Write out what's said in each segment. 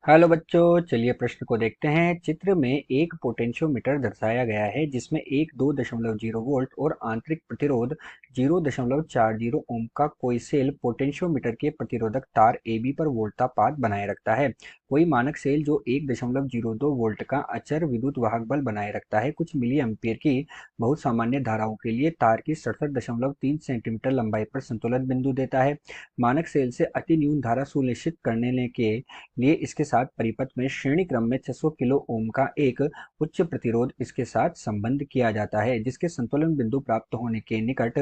Hello बच्चों, चलिए प्रश्न को देखते हैं। चित्र में एक पोटेंशियोमीटर दर्शाया गया है जिसमें एक 2.0 वोल्ट और आंतरिक प्रतिरोध 0.40 ओम का कोई सेल पोटेंशियोमीटर के प्रतिरोधक तार AB पर वोल्टापात बनाए रखता है। कोई मानक सेल जो 1.02 वोल्ट का अचर विद्युत वाहक बल बनाए रखता है कुछ मिली एम्पियर की बहुत सामान्य धाराओं के लिए तार की 67.3 सेंटीमीटर लंबाई पर संतुलन बिंदु देता है। मानक सेल से अति न्यून धारा सुनिश्चित करने के लिए इसके साथ परिपथ में श्रेणी क्रम में 600 किलो ओम का एक उच्च प्रतिरोध इसके साथ संबंध किया जाता है जिसके संतुलन बिंदु प्राप्त होने के निकट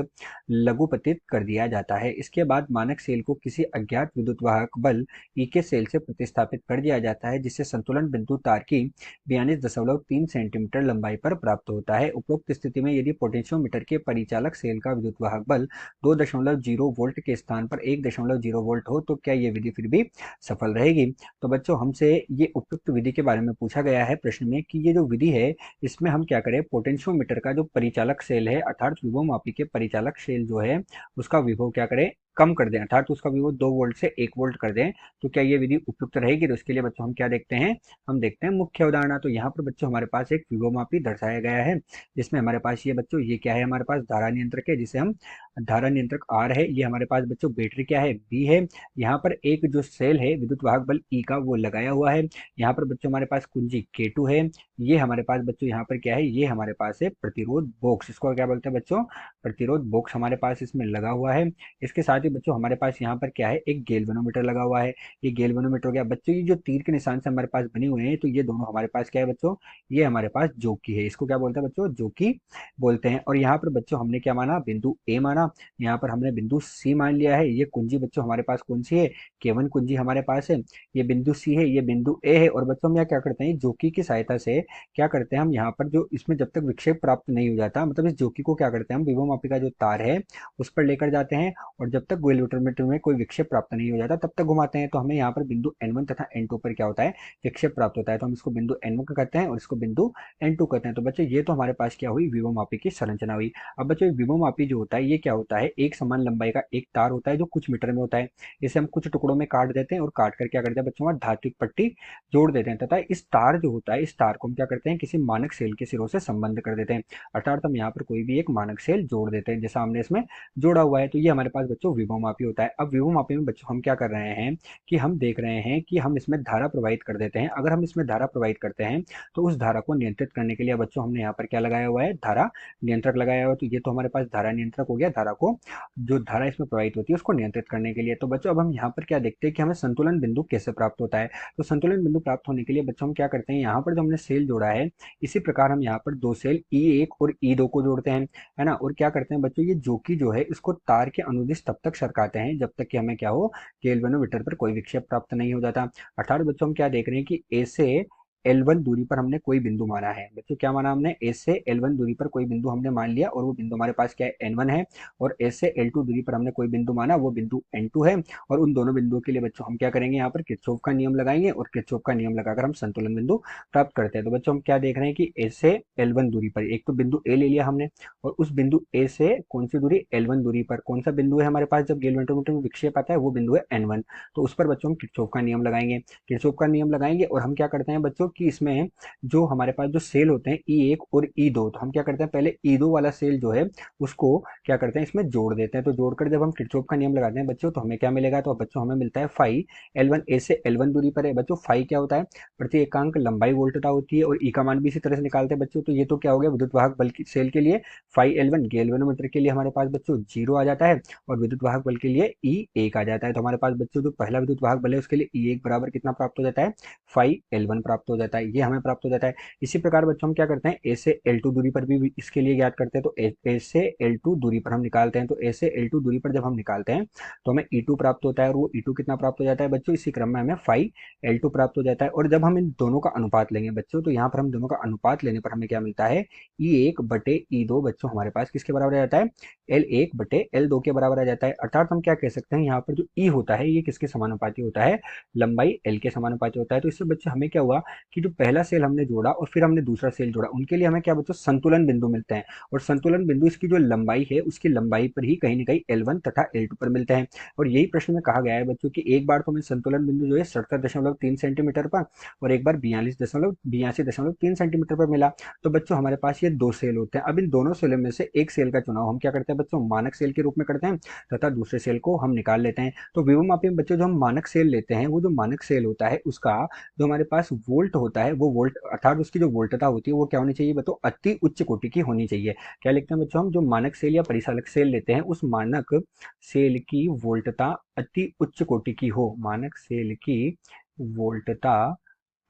लघुपतित कर दिया जाता है। इसके बाद मानक सेल को किसी अज्ञात विद्युत वाहक बल ई के सेल से प्रतिस्थापित कर दिया जाता है जिससे संतुलन बिंदु तार की 42.3 सेंटीमीटर लंबाई पर प्राप्त होता है। उपरोक्त स्थिति में यदि पोटेंशियोमीटर के परिचालक सेल का विद्युत वाहक बल 2.0 वोल्ट के स्थान पर 1.0 वोल्ट हो तो क्या यह विधि फिर भी सफल रहेगी। तो बच्चों हमसे ये उपयुक्त विधि के बारे में पूछा गया है प्रश्न में कि ये जो विधि है इसमें हम क्या करें, पोटेंशियोमीटर का जो परिचालक सेल है अर्थात विभवमापी के परिचालक सेल जो है उसका विभव क्या करें, कम कर दें, अर्थात उसका विभव 2 वोल्ट से 1 वोल्ट कर दें। तो क्या ये विधि उपयुक्त रहेगी। तो इसके लिए बच्चों हम क्या देखते हैं, हम देखते हैं मुख्य उदाहरण। तो यहाँ पर बच्चों हमारे पास एक विभवमापी दर्शाया गया है जिसमें हमारे पास ये बच्चों ये क्या है, हमारे पास धारा नियंत्रक है जिसे हम धारा नियंत्रक आर है। ये हमारे पास बच्चों बैटरी क्या है, बी है। यहाँ पर एक जो सेल है विद्युत वाहक बल ई का वो लगाया हुआ है। यहाँ पर बच्चों हमारे पास कुंजी K2 है। ये हमारे पास बच्चों यहाँ पर क्या है, ये हमारे पास है प्रतिरोध बॉक्स, इसको क्या बोलते हैं बच्चों, प्रतिरोध बॉक्स हमारे पास इसमें लगा हुआ है। इसके साथ ही बच्चों हमारे पास यहाँ पर क्या है, एक गैल्वेनोमीटर लगा हुआ है। ये गैल्वेनोमीटर हो गया बच्चों, ये जो तीर के निशान से हमारे पास बने हुए हैं तो ये दोनों हमारे पास क्या है बच्चों, ये हमारे पास जोकी है, इसको क्या बोलते हैं बच्चों, जोकी बोलते हैं। और यहाँ पर बच्चों हमने क्या माना, बिंदु ए माना, यहाँ पर हमने बिंदु सी मान लिया है। ये कुंजी बच्चों हमारे पास कौन सी है, K1 कुंजी हमारे पास है। ये बिंदु सी है, ये बिंदु ए है। और बच्चों हम यहाँ क्या करते हैं, जोकी की सहायता से क्या करते हैं हम यहाँ पर जो इसमें जब तक विक्षेप प्राप्त नहीं हो जाता, मतलब इस जोकी को क्या करते हैं हम विभवमापी का जो तार है उस पर लेकर जाते हैं और जब तक गोलमीटर में कोई विक्षेप प्राप्त नहीं हो जाता तब तक घुमाते हैं। तो हमें यहाँ पर बिंदु N1 तथा N2 पर क्या होता है, विक्षेप प्राप्त होता है। तो हम इसको बिंदु N1 का कहते हैं और इसको बिंदु N2 कहते हैं। तो बच्चों ये तो हमारे पास क्या हुई, विभवमापी की संरचना हुई। अब बच्चों विभवमापी जो होता है ये क्या होता है, एक समान लंबाई का एक तार होता है जो कुछ मीटर में होता है। इसे हम कुछ टुकड़ों में काट देते हैं और काट कर क्या करते हैं बच्चों, हमारा धात्विक पट्टी जोड़ देते हैं तथा इस तार जो होता है इस तार को हम क्या करते हैं, किसी मानक सेल के सिरों से संबंध कर देते हैं। अर्थात हम यहाँ पर कोई भी एक मानक सेल जोड़ देते हैं जैसा हमने इसमें जोड़ा हुआ है। तो ये हमारे पास बच्चों विभवमापी होता है। अब विभवमापी में बच्चों हम क्या कर रहे हैं कि हम देख रहे हैं कि हम इसमें धारा प्रवाहित कर देते हैं। अगर हम इसमें धारा प्रवाहित करते हैं तो उस धारा को नियंत्रित करने के लिए बच्चों हमने यहाँ पर क्या लगाया हुआ है, धारा नियंत्रक लगाया हुआ है। तो ये तो हमारे पास धारा नियंत्रक हो गया, धारा को जो धारा इसमें प्रवाहित होती है उसको नियंत्रित करने के लिए। तो बच्चों अब हम यहाँ पर क्या देखते हैं कि हमें संतुलन बिंदु कैसे प्राप्त होता है। तो संतुलन बिंदु प्राप्त होने के लिए बच्चों हम क्या करते हैं, यहाँ पर जो हमने सेल जोड़ा है इसी प्रकार हम यहाँ पर दो सेल E1 और E2 को जोड़ते हैं, है ना। और क्या करते हैं बच्चों, ये जोकी जो है इसको तार के अनुदिश तब तक सरकाते हैं जब तक कि हमें क्या हो, गैल्वेनोमीटर पर कोई विक्षेप प्राप्त नहीं हो जाता। अर्थात बच्चों हम क्या देख रहे हैं कि ए से L1 दूरी पर हमने कोई बिंदु माना है। बच्चों क्या माना हमने, ए से L1 दूरी पर कोई बिंदु हमने मान लिया और वो बिंदु हमारे पास क्या है, N1 है। और ए से L2 दूरी पर हमने कोई बिंदु माना, वो बिंदु N2 है। और उन दोनों बिंदुओं के लिए बच्चों हम क्या करेंगे, यहाँ पर किरचॉफ का नियम लगाएंगे और किरचॉफ का नियम लगाकर हम संतुलन बिंदु प्राप्त करते हैं। तो बच्चों हम क्या देख रहे हैं कि ए से L1 दूरी पर एक तो बिंदु ए ले लिया हमने और उस बिंदु ए से कौन सी दूरी, L1 दूरी पर कौन सा बिंदु है हमारे पास, जब गैल्वेनोमीटर में विक्षेप आता है वो बिंदु है N1। तो उस पर बच्चों हम किरचॉफ का नियम लगाएंगे, किरचॉफ का नियम लगाएंगे। और हम क्या करते हैं बच्चों कि इसमें जो हमारे पास जो सेल होते हैं E1 और E2, तो हम क्या करते हैं पहले E2 वाला सेल जो है उसको क्या करते हैं इसमें जोड़ देते हैं। तो जोड़कर जब हम किरचॉफ का नियम लगाते हैं बच्चों तो हमें क्या मिलेगा, तो बच्चों हमें मिलता है फाई L1, ए से L1 दूरी पर है। बच्चों फाई क्या होता है, प्रति एकांक लंबाई वोल्टता होती है और ई का मान भी इसी तरह से निकालते हैं बच्चों। तो ये तो क्या हो गया विद्युत वाहक बल की सेल के लिए फाई L1, गैल्वेनोमीटर के लिए हमारे पास बच्चों 0 आ जाता है और विद्युत वाहक बल के लिए E1 आ जाता है। तो हमारे पास बच्चों जो पहला विद्युत वाहक बल है उसके लिए E1 बराबर कितना प्राप्त हो जाता है, फाई L1 प्राप्त हो जाता है, ये हमें प्राप्त हो जाता है। इसी प्रकार बच्चों हम क्या करते हैं, ए से L2 दूरी पर भी इसके लिए ज्ञात करते हैं। तो ए से L2 दूरी पर हम निकालते हैं। तो ए से L2 दूरी पर जब हम निकालते हैं तो हमें E2 प्राप्त होता है और वो E2 कितना प्राप्त हो जाता है बच्चों, इसी क्रम में हमें फाई L2 प्राप्त हो जाता है। और जब हम इन दोनों का अनुपात लेंगे बच्चों तो यहाँ पर हम दोनों का अनुपात लेने पर हमें क्या मिलता है, E1 बटे E2 बच्चों हमारे पास किसके बराबर आ जाता है, L1 बटे L2 के बराबर आ जाता है। अर्थात हम क्या कह सकते हैं, यहाँ पर जो E होता है ये किसके समानुपाती होता है, लंबाई L के समानुपाती होता है। तो इससे बच्चे हमें क्या हुआ कि जो पहला सेल हमने जोड़ा और फिर हमने दूसरा सेल जोड़ा, उनके लिए हमें क्या बच्चों संतुलन बिंदु मिलते हैं। और संतुलन बिंदु इसकी जो लंबाई है उसकी लंबाई पर ही कहीं ना कहीं L1 तथा L2 पर मिलते हैं। और यही प्रश्न में कहा गया है बच्चों कि एक बार तो हमें संतुलन बिंदु जो है 67.3 सेंटीमीटर पर और एक बार 82.3 सेंटीमीटर पर मिला। तो बच्चों हमारे पास ये दो सेल होते हैं। अब इन दोनों सेलों में से एक सेल का चुनाव हम क्या करते हैं बच्चों, मानक सेल के रूप में करते हैं तथा दूसरे सेल को हम निकाल लेते हैं। तो विभवमापी में बच्चों जो हम मानक सेल लेते हैं, वो जो मानक सेल होता है उसका जो हमारे पास वोल्ट होता है, वो वोल्ट अर्थात उसकी जो वोल्टता होती है वो क्या होनी चाहिए बच्चों, अति उच्च कोटि की होनी चाहिए। क्या लिखते हैं बच्चों, हम जो मानक सेल या परिचालक सेल लेते हैं उस मानक सेल की वोल्टता अति उच्च कोटि की हो, मानक सेल की वोल्टता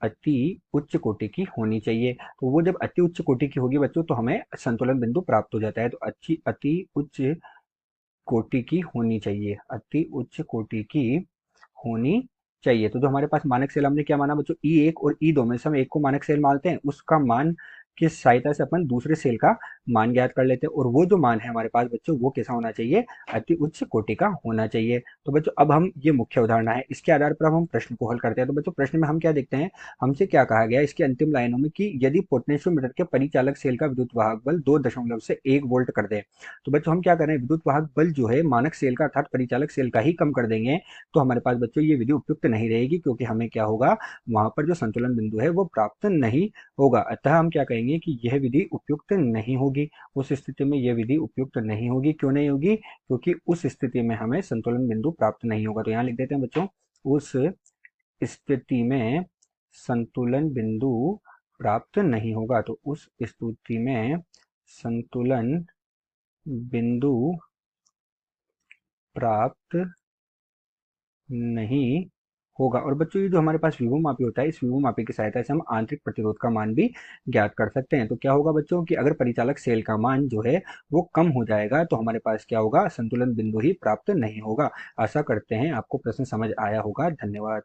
अति उच्च कोटि की होनी चाहिए। तो वो जब अति उच्च कोटि की होगी बच्चों तो हमें संतुलन बिंदु प्राप्त हो जाता है। तो अच्छी अति उच्च कोटि की होनी चाहिए, अति उच्च कोटि की होनी चाहिए। तो जो हमारे पास मानक सेल हमने क्या माना बच्चों, E1 और E2 में से हम एक को मानक सेल मानते हैं, उसका मान की सहायता से अपन दूसरे सेल का मान ज्ञात कर लेते हैं। और वो जो मान है हमारे पास बच्चों वो कैसा होना चाहिए, अति उच्च कोटि का होना चाहिए। तो बच्चों अब हम ये मुख्य उदाहरण है, इसके आधार पर अब हम प्रश्न को हल करते हैं। तो बच्चों प्रश्न में हम क्या देखते हैं, हमसे क्या कहा गया है इसकी अंतिम लाइनों में कि यदि पोटेंशियोमीटर के परिचालक सेल का विद्युत वाहक बल 2.1 वोल्ट कर दे। तो बच्चों हम क्या करें, विद्युत वाहक बल जो है मानक सेल का अर्थात परिचालक सेल का ही कम कर देंगे। तो हमारे पास बच्चों ये विधि उपयुक्त नहीं रहेगी, क्योंकि हमें क्या होगा, वहां पर जो संतुलन बिंदु है वो प्राप्त नहीं होगा। अतः हम क्या कहेंगे कि यह विधि उपयुक्त नहीं होगी। उस स्थिति में यह विधि उपयुक्त नहीं होगी। क्यों नहीं होगी, क्योंकि उस स्थिति में हमें संतुलन बिंदु प्राप्त नहीं होगा। तो यहाँ लिख देते हैं बच्चों, उस स्थिति में संतुलन बिंदु प्राप्त नहीं होगा। तो उस स्थिति में संतुलन बिंदु प्राप्त नहीं होगा। और बच्चों ये जो हमारे पास विभव मापी होता है, इस विभव मापी की सहायता से हम आंतरिक प्रतिरोध का मान भी ज्ञात कर सकते हैं। तो क्या होगा बच्चों कि अगर परिचालक सेल का मान जो है वो कम हो जाएगा तो हमारे पास क्या होगा, संतुलन बिंदु ही प्राप्त नहीं होगा। आशा करते हैं आपको प्रश्न समझ आया होगा। धन्यवाद।